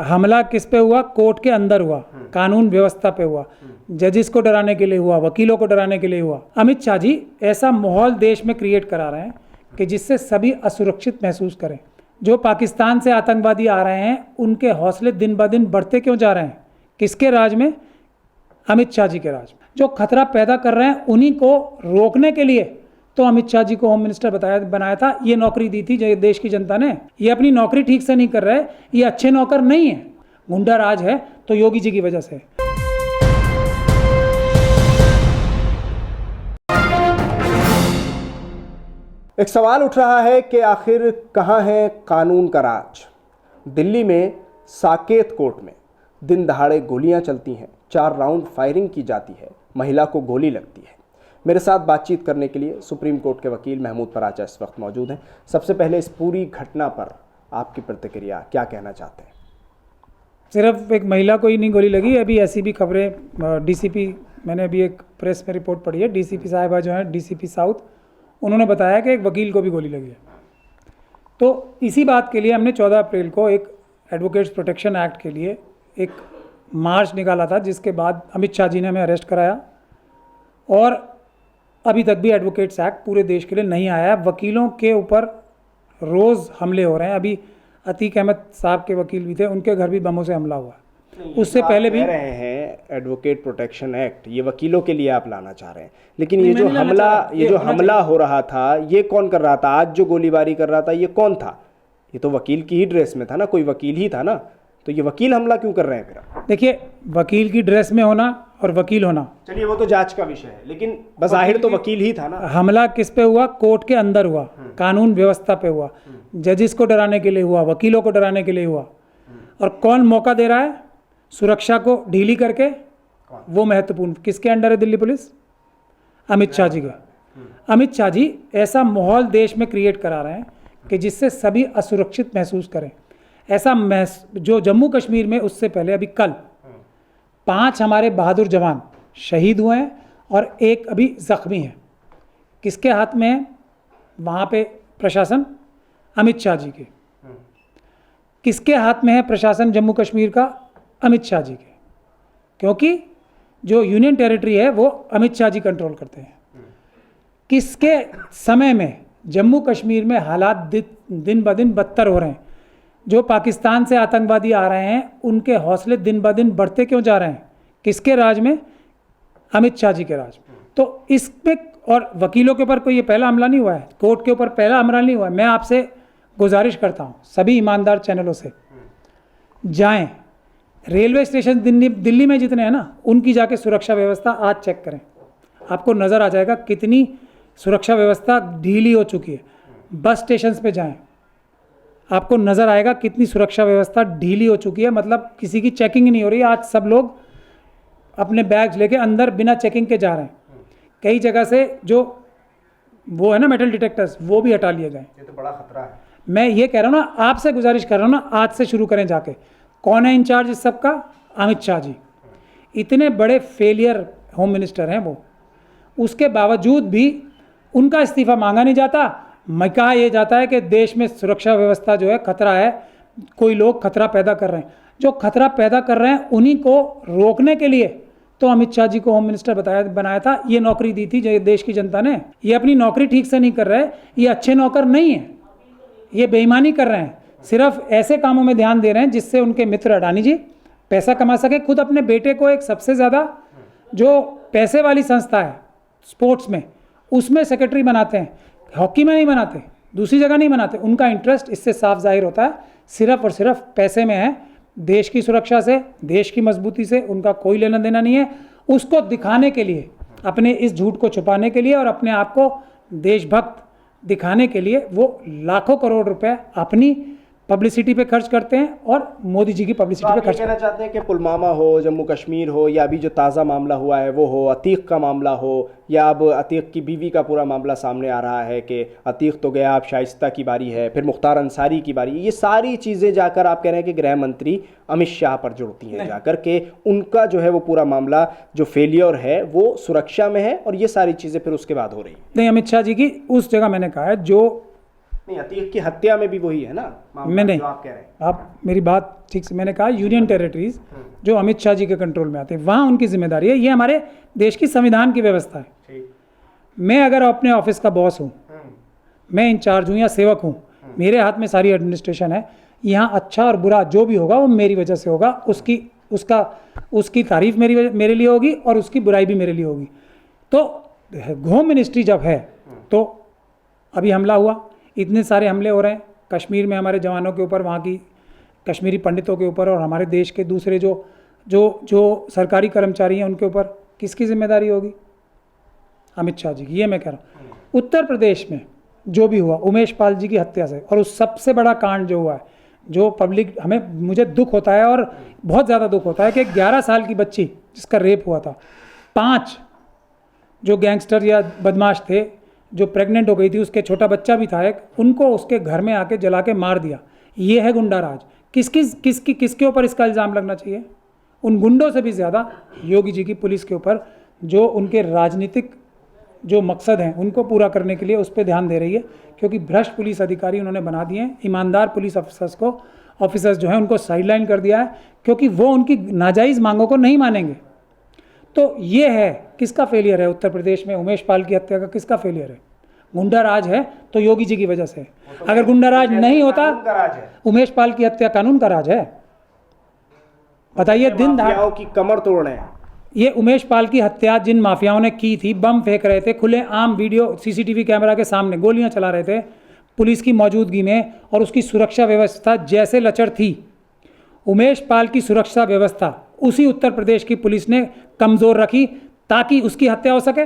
हमला किस पे हुआ? कोर्ट के अंदर हुआ, कानून व्यवस्था पे हुआ, जजिस को डराने के लिए हुआ, वकीलों को डराने के लिए हुआ। अमित शाह जी ऐसा माहौल देश में क्रिएट करा रहे हैं कि जिससे सभी असुरक्षित महसूस करें। जो पाकिस्तान से आतंकवादी आ रहे हैं उनके हौसले दिन ब दिन बढ़ते क्यों जा रहे हैं? किसके राज में? अमित शाह जी के राज में। जो खतरा पैदा कर रहे हैं उन्हीं को रोकने के लिए तो अमित शाह जी को होम मिनिस्टर बनाया था, ये नौकरी दी थी जो देश की जनता ने। ये अपनी नौकरी ठीक से नहीं कर रहे, ये अच्छे नौकर नहीं है, गुंडा राज है तो योगी जी की वजह से। एक सवाल उठ रहा है कि आखिर कहां है कानून का राज। दिल्ली में साकेत कोर्ट में दिन दहाड़े गोलियां चलती हैं, 4 राउंड फायरिंग की जाती है, महिला को गोली लगती है। मेरे साथ बातचीत करने के लिए सुप्रीम कोर्ट के वकील महमूद पराचा इस वक्त मौजूद हैं। सबसे पहले इस पूरी घटना पर आपकी प्रतिक्रिया, क्या कहना चाहते हैं? सिर्फ एक महिला को ही नहीं गोली लगी, अभी ऐसी भी खबरें डीसीपी, मैंने अभी एक प्रेस में रिपोर्ट पढ़ी है, डीसीपी साहिबा जो हैं डीसीपी साउथ, उन्होंने बताया कि एक वकील को भी गोली लगी है। तो इसी बात के लिए हमने 14 अप्रैल को एक एडवोकेट्स प्रोटेक्शन एक्ट के लिए एक मार्च निकाला था, जिसके बाद अमित शाह जी ने हमें अरेस्ट कराया और अभी तक भी एडवोकेट्स एक्ट पूरे देश के लिए नहीं आया है। वकीलों के ऊपर रोज़ हमले हो रहे हैं। अभी अतीक अहमद साहब के वकील भी थे, उनके घर भी बमों से हमला हुआ है। उससे पहले भी रहे हैं एडवोकेट प्रोटेक्शन एक्ट, ये वकीलों के लिए आप लाना चाह रहे हैं, लेकिन ये जो हमला हो रहा था ये कौन कर रहा था? आज जो गोलीबारी कर रहा था ये कौन था? ये तो वकील की ही ड्रेस में था ना, कोई वकील ही था ना, तो ये वकील हमला क्यों कर रहे हैं फिर? देखिए, वकील की ड्रेस में होना और वकील होना, चलिए वो तो जांच का विषय है, लेकिन बज़ाहिर तो वकील ही था ना। हमला किस पे हुआ? कोर्ट के अंदर हुआ, कानून व्यवस्था पे हुआ, जजिस को डराने के लिए हुआ, वकीलों को डराने के लिए हुआ। और कौन मौका दे रहा है सुरक्षा को ढीली करके? वो महत्वपूर्ण किसके अंडर है? दिल्ली पुलिस, अमित शाह जी के। अमित शाह जी ऐसा माहौल देश में क्रिएट करा रहे हैं कि जिससे सभी असुरक्षित महसूस करें। ऐसा जो जम्मू कश्मीर में उससे पहले अभी कल 5 हमारे बहादुर जवान शहीद हुए हैं और एक अभी जख्मी है। किसके हाथ में है वहाँ पे प्रशासन? अमित शाह जी के। किसके हाथ में है प्रशासन जम्मू कश्मीर का? अमित शाह जी के, क्योंकि जो यूनियन टेरिटरी है वो अमित शाह जी कंट्रोल करते हैं। किसके समय में जम्मू कश्मीर में हालात दिन ब दिन बदतर हो रहे हैं? जो पाकिस्तान से आतंकवादी आ रहे हैं उनके हौसले दिन ब दिन बढ़ते क्यों जा रहे हैं? किसके राज में? अमित शाह जी के राज में। तो इसमें और वकीलों के ऊपर कोई ये पहला हमला नहीं हुआ है, कोर्ट के ऊपर पहला हमला नहीं हुआ है। मैं आपसे गुजारिश करता हूँ सभी ईमानदार चैनलों से, जाएं रेलवे स्टेशन दिल्ली में जितने हैं ना, उनकी जाके सुरक्षा व्यवस्था आज चेक करें, आपको नज़र आ जाएगा कितनी सुरक्षा व्यवस्था ढीली हो चुकी है। बस स्टेशन पे जाएं, आपको नज़र आएगा कितनी सुरक्षा व्यवस्था ढीली हो चुकी है। मतलब किसी की चेकिंग ही नहीं हो रही। आज सब लोग अपने बैग्स लेके अंदर बिना चेकिंग के जा रहे हैं। कई जगह से जो वो है ना मेटल डिटेक्टर्स, वो भी हटा लिए गए। ये तो बड़ा खतरा है। मैं ये कह रहा हूँ ना, आपसे गुजारिश कर रहा हूँ ना, आज से शुरू करें जाके। कौन है इंचार्ज इस सब का? अमित शाह जी। इतने बड़े फेलियर होम मिनिस्टर हैं वो, उसके बावजूद भी उनका इस्तीफा मांगा नहीं जाता। कहा यह जाता है कि देश में सुरक्षा व्यवस्था जो है खतरा है, कोई लोग खतरा पैदा कर रहे हैं। जो खतरा पैदा कर रहे हैं उन्हीं को रोकने के लिए तो अमित शाह जी को होम मिनिस्टर बनाया था, ये नौकरी दी थी जो देश की जनता ने। ये अपनी नौकरी ठीक से नहीं कर रहे, ये अच्छे नौकर नहीं है, ये बेईमानी कर रहे हैं। सिर्फ ऐसे कामों में ध्यान दे रहे हैं जिससे उनके मित्र अडानी जी पैसा कमा सके। खुद अपने बेटे को एक सबसे ज़्यादा जो पैसे वाली संस्था है स्पोर्ट्स में, उसमें सेक्रेटरी बनाते हैं, हॉकी में नहीं बनाते, दूसरी जगह नहीं बनाते। उनका इंटरेस्ट इससे साफ जाहिर होता है, सिर्फ और सिर्फ पैसे में है। देश की सुरक्षा से, देश की मजबूती से उनका कोई लेना देना नहीं है। उसको दिखाने के लिए, अपने इस झूठ को छुपाने के लिए और अपने आप को देशभक्त दिखाने के लिए वो लाखों करोड़ रुपए अपनी पब्लिसिटी पे खर्च करते हैं और मोदी जी की पब्लिसिटी पे खर्च कहना चाहते हैं कि पुलवामा हो, जम्मू कश्मीर हो, या अभी जो ताज़ा मामला हुआ है वो हो, अतीक का मामला हो, या अब अतीक की बीवी का पूरा मामला सामने आ रहा है कि अतीक तो गया, अब शाइस्ता की बारी है, फिर मुख्तार अंसारी की बारी, ये सारी चीज़ें जाकर आप कह रहे हैं कि गृह मंत्री अमित शाह पर जुड़ती हैं जाकर के उनका जो है वो पूरा मामला जो फेलियर है वो सुरक्षा में है और ये सारी चीज़ें फिर उसके बाद हो रही है। नहीं, अमित शाह जी की उस जगह मैंने कहा है जो नहीं, अतीक की हत्या में भी वही है ना मामला, मैंने जो आप कह रहे हैं। आप मेरी बात ठीक से, मैंने कहा यूनियन टेरिटरीज जो अमित शाह जी के कंट्रोल में आते हैं वहाँ उनकी जिम्मेदारी है। ये हमारे देश की संविधान की व्यवस्था है। ठीक। मैं अगर अपने ऑफिस का बॉस हूँ, मैं इंचार्ज हूँ या सेवक हूँ, मेरे हाथ में सारी एडमिनिस्ट्रेशन है, यहाँ अच्छा और बुरा जो भी होगा वो मेरी वजह से होगा, उसकी तारीफ मेरे लिए होगी और उसकी बुराई भी मेरे लिए होगी। तो होम मिनिस्ट्री जब है तो अभी हमला हुआ, इतने सारे हमले हो रहे हैं कश्मीर में हमारे जवानों के ऊपर, वहाँ की कश्मीरी पंडितों के ऊपर और हमारे देश के दूसरे जो सरकारी कर्मचारी हैं उनके ऊपर, किसकी जिम्मेदारी होगी? अमित शाह जी की। ये मैं कह रहा हूँ। उत्तर प्रदेश में जो भी हुआ उमेश पाल जी की हत्या से, और उस सबसे बड़ा कांड जो हुआ है, जो पब्लिक मुझे दुख होता है और बहुत ज़्यादा दुख होता है कि 11 साल की बच्ची जिसका रेप हुआ था, 5 जो गैंगस्टर या बदमाश थे, जो प्रेग्नेंट हो गई थी, उसके छोटा बच्चा भी था एक, उनको उसके घर में आके जला के मार दिया। ये है गुंडा राज। किसके ऊपर इसका इल्ज़ाम लगना चाहिए? उन गुंडों से भी ज़्यादा योगी जी की पुलिस के ऊपर, जो उनके राजनीतिक जो मकसद हैं उनको पूरा करने के लिए उस पर ध्यान दे रही है, क्योंकि भ्रष्ट पुलिस अधिकारी उन्होंने बना दिए हैं। ईमानदार पुलिस ऑफिसर्स जो हैं उनको साइडलाइन कर दिया है, क्योंकि वो उनकी नाजायज़ मांगों को नहीं मानेंगे। तो ये है, किसका फेलियर है उत्तर प्रदेश में? उमेश पाल की हत्या का किसका फेलियर है? गुंडा राज है तो योगी जी की वजह से। अगर गुंडा राज नहीं होता, उमेश पाल की हत्या कानून का राज है। बताइए, दिन माफियाओं की कमर तोड़ रहे हैं। ये उमेश पाल की हत्या जिन माफियाओं ने की थी, बम फेंक रहे थे खुले आम, वीडियो सीसीटीवी कैमरा के सामने गोलियां चला रहे थे पुलिस की मौजूदगी में, और उसकी सुरक्षा व्यवस्था जैसे लचर थी, उमेश पाल की सुरक्षा व्यवस्था उसी उत्तर प्रदेश की पुलिस ने कमज़ोर रखी ताकि उसकी हत्या हो सके।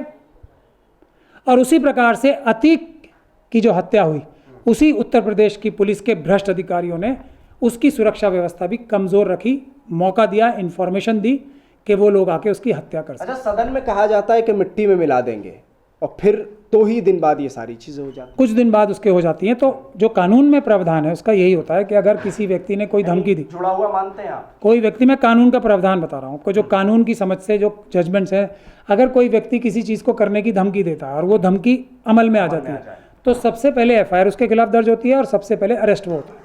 और उसी प्रकार से अतीक की जो हत्या हुई, उसी उत्तर प्रदेश की पुलिस के भ्रष्ट अधिकारियों ने उसकी सुरक्षा व्यवस्था भी कमज़ोर रखी, मौका दिया, इन्फॉर्मेशन दी कि वो लोग आके उसकी हत्या कर सकें। अच्छा, सदन में कहा जाता है कि मिट्टी में मिला देंगे, और फिर 2 ही दिन बाद ये सारी चीज़ें हो जाती हैं। कुछ दिन बाद उसके हो जाती हैं। तो जो कानून में प्रावधान है उसका यही होता है कि अगर किसी व्यक्ति ने कोई धमकी दी, जुड़ा हुआ मानते हैं आप? कोई व्यक्ति, मैं कानून का प्रावधान बता रहा हूँ, जो कानून की समझ से जो जजमेंट्स हैं, अगर कोई व्यक्ति किसी चीज़ को करने की धमकी देता है और वो धमकी अमल में आ जाती है, तो सबसे पहले एफआईआर उसके खिलाफ दर्ज होती है और सबसे पहले अरेस्ट वो होता है।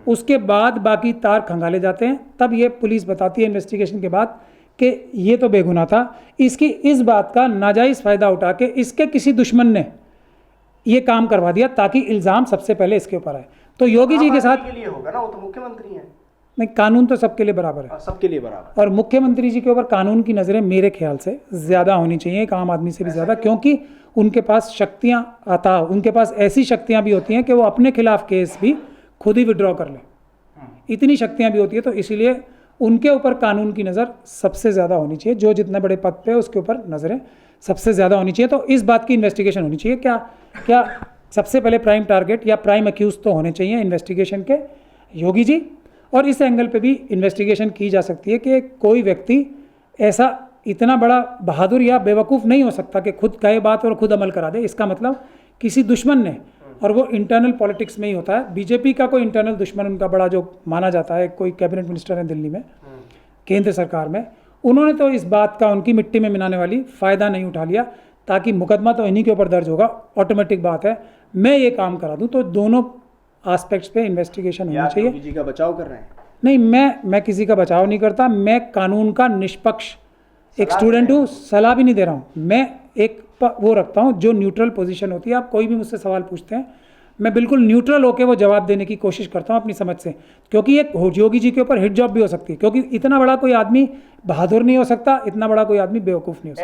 उसके बाद बाकी तार खंगाले जाते हैं। तब ये पुलिस बताती है इन्वेस्टिगेशन के बाद कि ये तो बेगुनाह था, इसकी इस बात का नाजायज़ फ़ायदा उठा के इसके किसी दुश्मन ने ये काम करवा दिया ताकि इल्ज़ाम सबसे पहले इसके ऊपर आए। तो योगी जी के साथ के लिए होगा ना, वो तो मुख्यमंत्री हैं। नहीं, कानून तो सबके लिए बराबर है, सबके लिए बराबर। और मुख्यमंत्री जी के ऊपर कानून की नज़रें मेरे ख्याल से ज़्यादा होनी चाहिए एक आम आदमी से भी ज़्यादा, क्योंकि उनके पास शक्तियाँ उनके पास ऐसी शक्तियाँ भी होती हैं कि वो अपने खिलाफ केस भी खुद ही विड्रॉ कर लें, इतनी शक्तियाँ भी होती है। तो इसीलिए उनके ऊपर कानून की नज़र सबसे ज़्यादा होनी चाहिए। जो जितने बड़े पद पे है उसके ऊपर नज़रें सबसे ज़्यादा होनी चाहिए। तो इस बात की इन्वेस्टिगेशन होनी चाहिए, क्या सबसे पहले प्राइम टारगेट या प्राइम अक्यूज तो होने चाहिए इन्वेस्टिगेशन के योगी जी। और इस एंगल पे भी इन्वेस्टिगेशन की जा सकती है कि कोई व्यक्ति ऐसा इतना बड़ा बहादुर या बेवकूफ़ नहीं हो सकता कि खुद कहे बात और खुद अमल करा दे। इसका मतलब किसी दुश्मन ने, और वो इंटरनल पॉलिटिक्स में ही होता है। बीजेपी का कोई इंटरनल दुश्मन उनका बड़ा जो माना जाता है, कोई कैबिनेट मिनिस्टर है दिल्ली में, केंद्र सरकार में, उन्होंने तो इस बात का उनकी मिट्टी में मिलाने वाली फ़ायदा नहीं उठा लिया, ताकि मुकदमा तो इन्हीं के ऊपर दर्ज होगा, ऑटोमेटिक बात है, मैं ये काम करा दूँ। तो दोनों आस्पेक्ट्स पे इन्वेस्टिगेशन होनी चाहिए। योगी जी का बचाव कर रहे हैं? नहीं, मैं किसी का बचाव नहीं करता, मैं कानून का निष्पक्ष एक स्टूडेंट हूँ, सलाह भी नहीं दे रहा हूँ। मैं एक वो रखता हूँ जो न्यूट्रल पोजीशन होती है। आप कोई भी मुझसे सवाल पूछते हैं, मैं बिल्कुल न्यूट्रल होकर वो जवाब देने की कोशिश करता हूँ अपनी समझ से, क्योंकि एक योगी जी के ऊपर हिट जॉब भी हो सकती है, क्योंकि इतना बड़ा कोई आदमी बहादुर नहीं हो सकता, इतना बड़ा कोई आदमी बेवकूफ़ नहीं हो सकता।